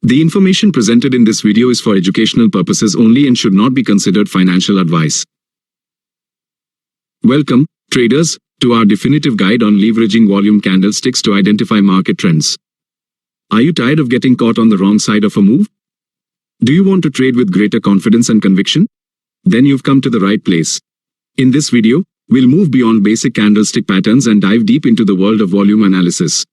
The information presented in this video is for educational purposes only and should not be considered financial advice. Welcome, traders, to our definitive guide on leveraging volume candlesticks to identify market trends. Are you tired of getting caught on the wrong side of a move? Do you want to trade with greater confidence and conviction? Then you've come to the right place. In this video, we'll move beyond basic candlestick patterns and dive deep into the world of volume analysis.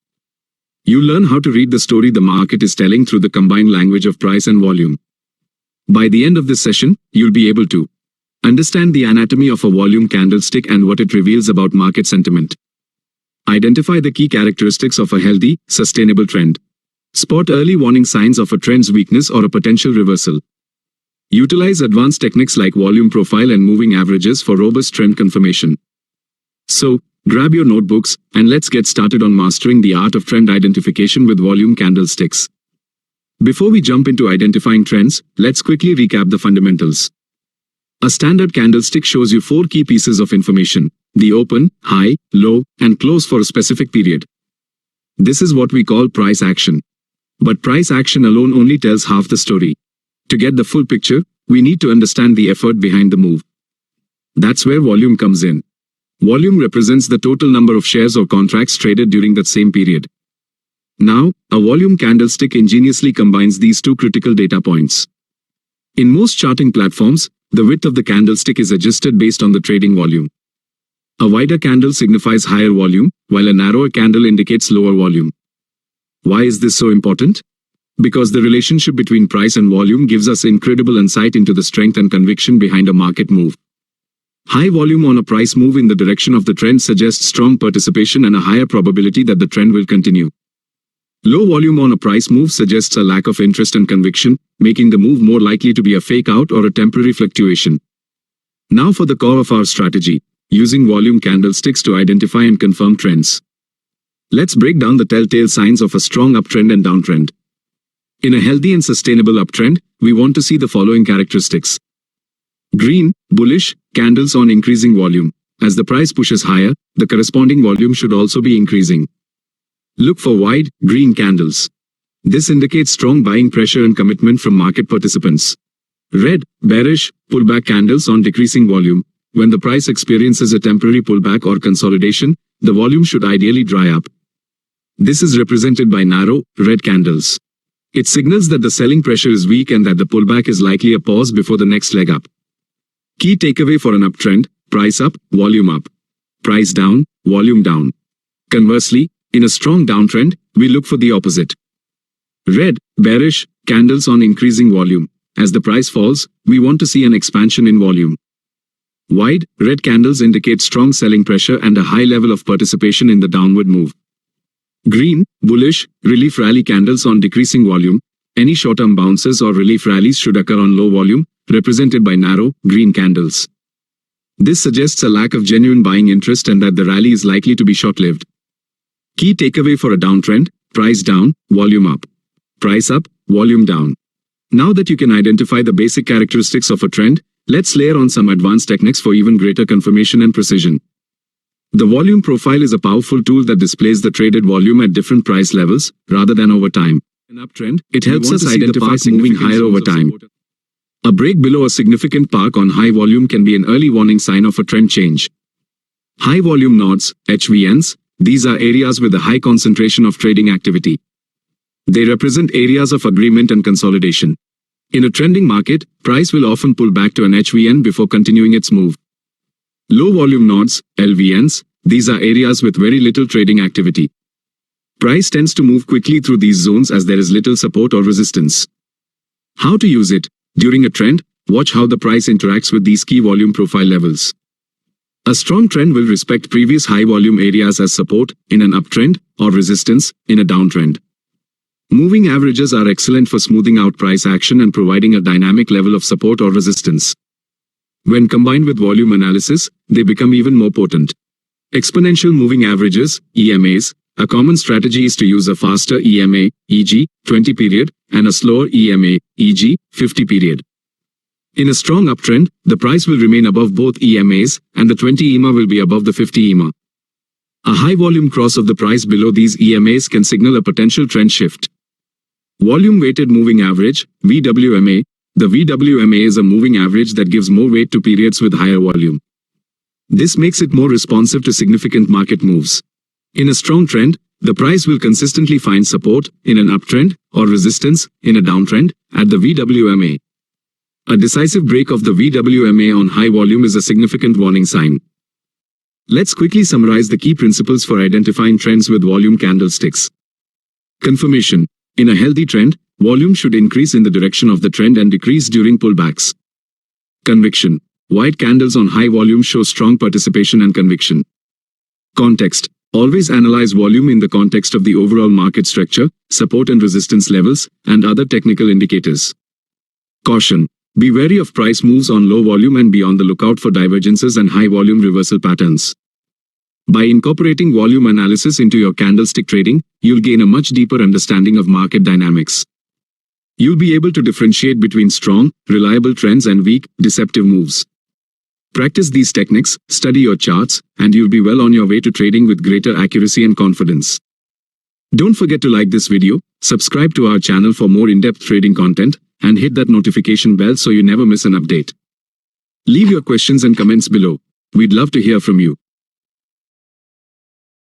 You'll learn how to read the story the market is telling through the combined language of price and volume. By the end of this session, you'll be able to understand the anatomy of a volume candlestick and what it reveals about market sentiment. Identify the key characteristics of a healthy, sustainable trend. Spot early warning signs of a trend's weakness or a potential reversal. Utilize advanced techniques like volume profile and moving averages for robust trend confirmation. So, grab your notebooks, and let's get started on mastering the art of trend identification with volume candlesticks. Before we jump into identifying trends, let's quickly recap the fundamentals. A standard candlestick shows you 4 key pieces of information: the open, high, low, and close for a specific period. This is what we call price action. But price action alone only tells half the story. To get the full picture, we need to understand the effort behind the move. That's where volume comes in. Volume represents the total number of shares or contracts traded during that same period. Now, a volume candlestick ingeniously combines these 2 critical data points. In most charting platforms, the width of the candlestick is adjusted based on the trading volume. A wider candle signifies higher volume, while a narrower candle indicates lower volume. Why is this so important? Because the relationship between price and volume gives us incredible insight into the strength and conviction behind a market move. High volume on a price move in the direction of the trend suggests strong participation and a higher probability that the trend will continue. Low volume on a price move suggests a lack of interest and conviction, making the move more likely to be a fake out or a temporary fluctuation. Now for the core of our strategy, using volume candlesticks to identify and confirm trends. Let's break down the telltale signs of a strong uptrend and downtrend. In a healthy and sustainable uptrend, we want to see the following characteristics. Green, bullish, candles on increasing volume. As the price pushes higher, the corresponding volume should also be increasing. Look for wide, green candles. This indicates strong buying pressure and commitment from market participants. Red, bearish, pullback candles on decreasing volume. When the price experiences a temporary pullback or consolidation, the volume should ideally dry up. This is represented by narrow, red candles. It signals that the selling pressure is weak and that the pullback is likely a pause before the next leg up. Key takeaway for an uptrend: price up, volume up. Price down, volume down. Conversely, in a strong downtrend, we look for the opposite. Red, bearish, candles on increasing volume. As the price falls, we want to see an expansion in volume. Wide, red candles indicate strong selling pressure and a high level of participation in the downward move. Green, bullish, relief rally candles on decreasing volume. Any short-term bounces or relief rallies should occur on low volume, represented by narrow, green candles. This suggests a lack of genuine buying interest and that the rally is likely to be short-lived. Key takeaway for a downtrend: price down, volume up. Price up, volume down. Now that you can identify the basic characteristics of a trend, let's layer on some advanced techniques for even greater confirmation and precision. The volume profile is a powerful tool that displays the traded volume at different price levels, rather than over time. In an uptrend, it helps us identify moving higher over time. A break below a significant park on high volume can be an early warning sign of a trend change. High volume nodes, HVNs, these are areas with a high concentration of trading activity. They represent areas of agreement and consolidation. In a trending market, price will often pull back to an HVN before continuing its move. Low volume nodes, LVNs, these are areas with very little trading activity. Price tends to move quickly through these zones as there is little support or resistance. How to use it? During a trend, watch how the price interacts with these key volume profile levels. A strong trend will respect previous high volume areas as support in an uptrend or resistance in a downtrend. Moving averages are excellent for smoothing out price action and providing a dynamic level of support or resistance. When combined with volume analysis, they become even more potent. Exponential moving averages, EMAs. A common strategy is to use a faster EMA, e.g., 20 period, and a slower EMA, e.g., 50 period. In a strong uptrend, the price will remain above both EMAs, and the 20 EMA will be above the 50 EMA. A high volume cross of the price below these EMAs can signal a potential trend shift. Volume Weighted Moving Average, VWMA. The VWMA is a moving average that gives more weight to periods with higher volume. This makes it more responsive to significant market moves. In a strong trend, the price will consistently find support in an uptrend or resistance in a downtrend at the VWMA. A decisive break of the VWMA on high volume is a significant warning sign. Let's quickly summarize the key principles for identifying trends with volume candlesticks. Confirmation. In a healthy trend, volume should increase in the direction of the trend and decrease during pullbacks. Conviction. White candles on high volume show strong participation and conviction. Context. Always analyze volume in the context of the overall market structure, support and resistance levels, and other technical indicators. Caution. Be wary of price moves on low volume and be on the lookout for divergences and high volume reversal patterns. By incorporating volume analysis into your candlestick trading, you'll gain a much deeper understanding of market dynamics. You'll be able to differentiate between strong, reliable trends and weak, deceptive moves. Practice these techniques, study your charts, and you'll be well on your way to trading with greater accuracy and confidence. Don't forget to like this video, subscribe to our channel for more in-depth trading content, and hit that notification bell so you never miss an update. Leave your questions and comments below. We'd love to hear from you.